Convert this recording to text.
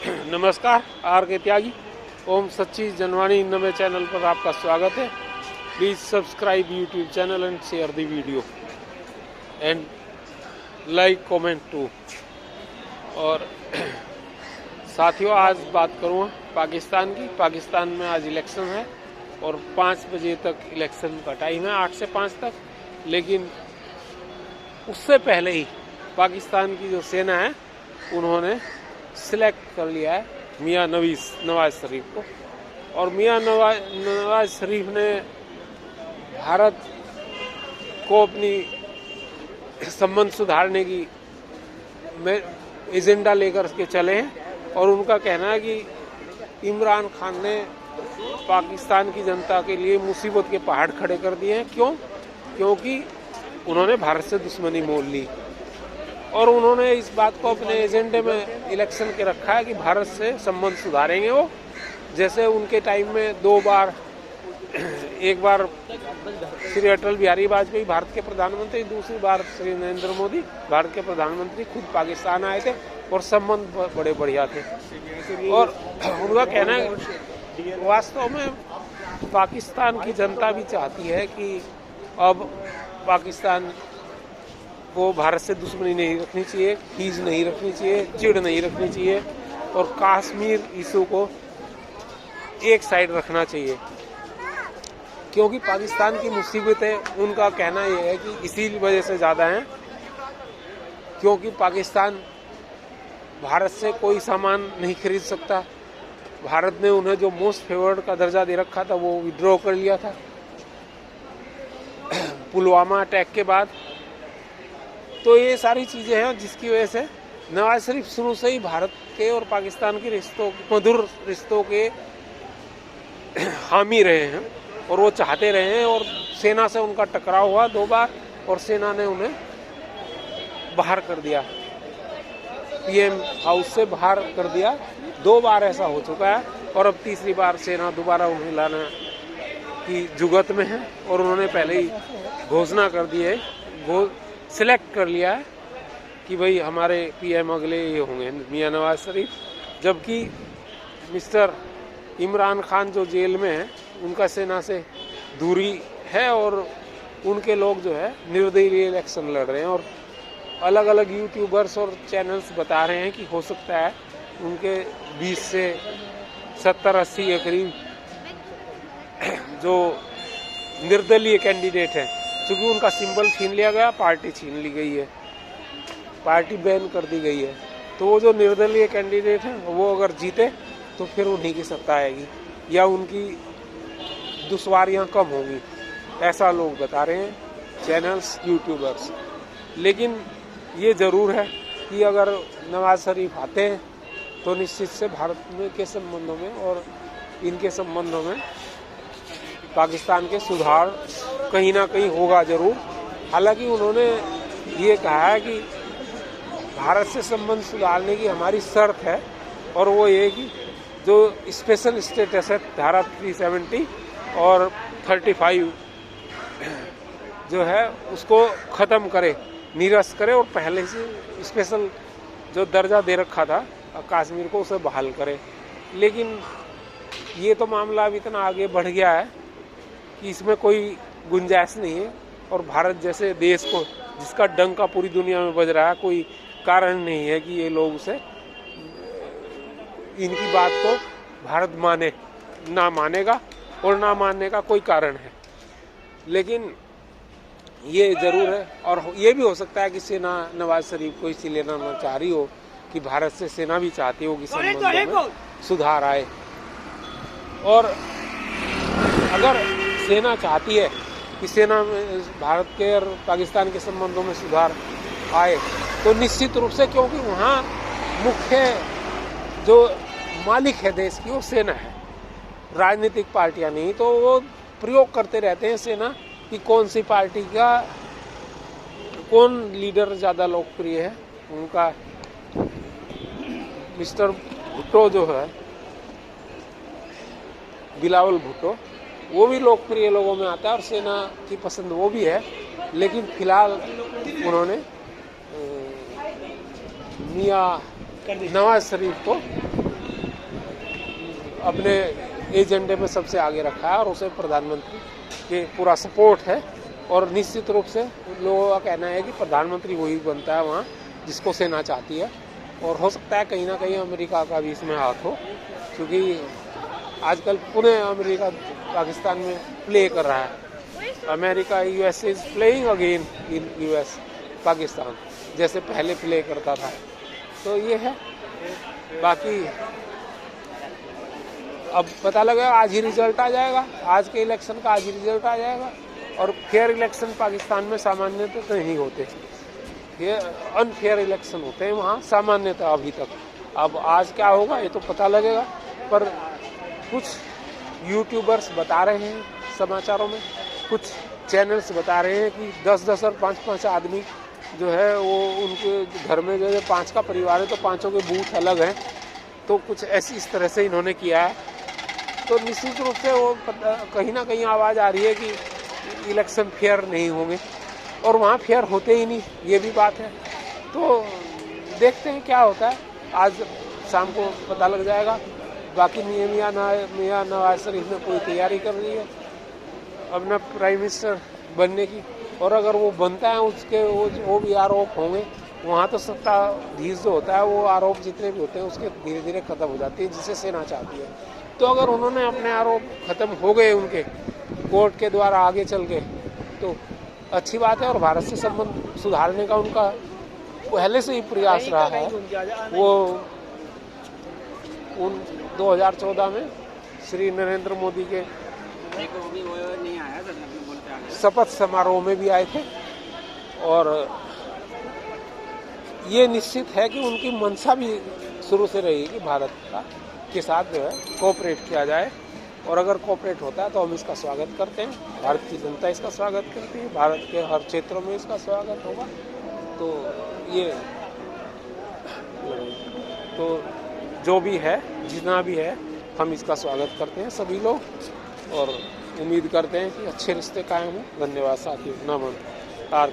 नमस्कार, आर के त्यागी ओम सच्ची जनवाणी नवे चैनल पर आपका स्वागत है। Please subscribe YouTube channel and share the video and like comment too. और साथियों, आज बात करूँगा पाकिस्तान की। पाकिस्तान में आज इलेक्शन है और 5 बजे तक इलेक्शन का टाइम है, 8 से 5 तक। लेकिन उससे पहले ही पाकिस्तान की जो सेना है उन्होंने सिलेक्ट कर लिया है मियाँ नवाज शरीफ को। और मियाँ नवाज शरीफ ने भारत को अपनी संबंध सुधारने की एजेंडा लेकर के चले हैं। और उनका कहना है कि इमरान खान ने पाकिस्तान की जनता के लिए मुसीबत के पहाड़ खड़े कर दिए हैं। क्योंकि उन्होंने भारत से दुश्मनी मोल ली और उन्होंने इस बात को अपने एजेंडे में इलेक्शन के रखा है कि भारत से संबंध सुधारेंगे वो। जैसे उनके टाइम में 2 बार, एक बार श्री अटल बिहारी वाजपेयी भारत के प्रधानमंत्री, दूसरी बार श्री नरेंद्र मोदी भारत के प्रधानमंत्री खुद पाकिस्तान आए थे और संबंध बड़े बढ़िया थे। और उनका कहना है वास्तव में पाकिस्तान की जनता भी चाहती है कि अब पाकिस्तान को भारत से दुश्मनी नहीं रखनी चाहिए, खींच नहीं रखनी चाहिए, चिढ़ नहीं रखनी चाहिए और कश्मीर इशू को एक साइड रखना चाहिए। क्योंकि पाकिस्तान की मुसीबतें, उनका कहना यह है कि इसी वजह से ज़्यादा हैं क्योंकि पाकिस्तान भारत से कोई सामान नहीं खरीद सकता। भारत ने उन्हें जो मोस्ट फेवर्ड का दर्जा दे रखा था वो विड्रॉ कर लिया था पुलवामा अटैक के बाद। तो ये सारी चीज़ें हैं जिसकी वजह से नवाज शरीफ शुरू से ही भारत के और पाकिस्तान के मधुर रिश्तों के हामी रहे हैं और वो चाहते रहे हैं। और सेना से उनका टकराव हुआ 2 बार और सेना ने उन्हें बाहर कर दिया, पीएम हाउस से बाहर कर दिया। 2 बार ऐसा हो चुका है और अब तीसरी बार सेना दोबारा उन्हें लाना की जुगत में है। और उन्होंने पहले ही घोषणा कर दी है, सिलेक्ट कर लिया है कि भाई हमारे पीएम अगले ये होंगे मियाँ नवाज शरीफ। जबकि मिस्टर इमरान खान जो जेल में है उनका सेना से दूरी है और उनके लोग जो है निर्दलीय इलेक्शन लड़ रहे हैं। और अलग अलग यूट्यूबर्स और चैनल्स बता रहे हैं कि हो सकता है उनके 20 से 70-80 के करीब जो निर्दलीय कैंडिडेट हैं, क्योंकि उनका सिंबल छीन लिया गया, पार्टी छीन ली गई है, पार्टी बैन कर दी गई है। तो वो जो निर्दलीय कैंडिडेट हैं वो अगर जीते तो फिर उन्हीं की सत्ता आएगी या उनकी दुश्वारियां कम होंगी, ऐसा लोग बता रहे हैं चैनल्स, यूट्यूबर्स। लेकिन ये ज़रूर है कि अगर नवाज शरीफ आते हैं तो निश्चित से भारत के संबंधों में और इनके संबंधों में पाकिस्तान के सुधार कहीं ना कहीं होगा ज़रूर। हालांकि उन्होंने ये कहा है कि भारत से संबंध सुधारने की हमारी शर्त है और वो ये कि जो स्पेशल स्टेटस है धारा 370 और 35 जो है उसको ख़त्म करे, निरस्त करे और पहले से स्पेशल जो दर्जा दे रखा था कश्मीर को उसे बहाल करे। लेकिन ये तो मामला अब इतना आगे बढ़ गया है कि इसमें कोई गुंजाइश नहीं है। और भारत जैसे देश को, जिसका डंका पूरी दुनिया में बज रहा है, कोई कारण नहीं है कि ये लोग उसे, इनकी बात को भारत ना मानेगा और ना मानने का कोई कारण है। लेकिन ये ज़रूर है और ये भी हो सकता है कि सेना नवाज शरीफ को इसीलिए ना चाह रही हो कि भारत से सेना भी चाहती हो कि संबंधों में सुधार आए। और अगर सेना चाहती है कि सेना में भारत के और पाकिस्तान के संबंधों में सुधार आए तो निश्चित रूप से, क्योंकि वहाँ मुख्य जो मालिक है देश की वो सेना है, राजनीतिक पार्टियाँ नहीं। तो वो प्रयोग करते रहते हैं सेना कि कौन सी पार्टी का कौन लीडर ज़्यादा लोकप्रिय है। उनका मिस्टर भुट्टो जो है, बिलावल भुट्टो, वो भी लोकप्रिय लोगों में आता है और सेना की पसंद वो भी है। लेकिन फिलहाल उन्होंने मियाँ नवाज शरीफ को अपने एजेंडे में सबसे आगे रखा है और उसे प्रधानमंत्री के पूरा सपोर्ट है। और निश्चित रूप से लोगों का कहना है कि प्रधानमंत्री वही बनता है वहाँ जिसको सेना चाहती है। और हो सकता है कहीं ना कहीं अमेरिका का भी इसमें हाथ हो, क्योंकि आजकल पुणे अमेरिका पाकिस्तान में प्ले कर रहा है। America US is playing again in US Pakistan, जैसे पहले प्ले करता था। तो ये है, बाकी अब पता लगेगा, आज ही रिजल्ट आ जाएगा, आज के इलेक्शन का आज ही रिजल्ट आ जाएगा। और फेयर इलेक्शन पाकिस्तान में सामान्यतः तो नहीं होते, ये अनफेयर इलेक्शन होते हैं वहाँ सामान्यतः अभी तक। अब आज क्या होगा ये तो पता लगेगा। पर कुछ यूट्यूबर्स बता रहे हैं समाचारों में, कुछ चैनल्स बता रहे हैं कि 10-10 और 5-5 आदमी जो है वो उनके घर में जो है 5 का परिवार है तो 5 के बूथ अलग हैं। तो कुछ ऐसी इस तरह से इन्होंने किया है। तो निश्चित रूप से वो कहीं ना कहीं आवाज़ आ रही है कि इलेक्शन फेयर नहीं होंगे, और वहाँ फेयर होते ही नहीं, ये भी बात है। तो देखते हैं क्या होता है, आज शाम को पता लग जाएगा। बाकी मियां नवाज शरीफ ने पूरी तैयारी कर ली है अपना प्राइम मिनिस्टर बनने की, और अगर वो बनता है उसके वो भी आरोप होंगे वहाँ। तो सत्ताधीश जो होता है वो आरोप जितने भी होते हैं उसके धीरे धीरे खत्म हो जाती है, जिसे सेना चाहती है। तो अगर उन्होंने अपने आरोप खत्म हो गए उनके कोर्ट के द्वारा आगे चल के, तो अच्छी बात है। और भारत से संबंध सुधारने का उनका पहले से ही प्रयास रहा है। वो 2014 में श्री नरेंद्र मोदी के शपथ समारोह में भी आए थे, और ये निश्चित है कि उनकी मंशा भी शुरू से रही कि भारत के साथ जो है कोऑपरेट किया जाए। और अगर कोऑपरेट होता है तो हम इसका स्वागत करते हैं, भारत की जनता इसका स्वागत करती है, भारत के हर क्षेत्रों में इसका स्वागत होगा। तो ये तो जो भी है, जितना भी है, हम इसका स्वागत करते हैं सभी लोग, और उम्मीद करते हैं कि अच्छे रिश्ते कायम हों। धन्यवाद साथियों, नमन, तार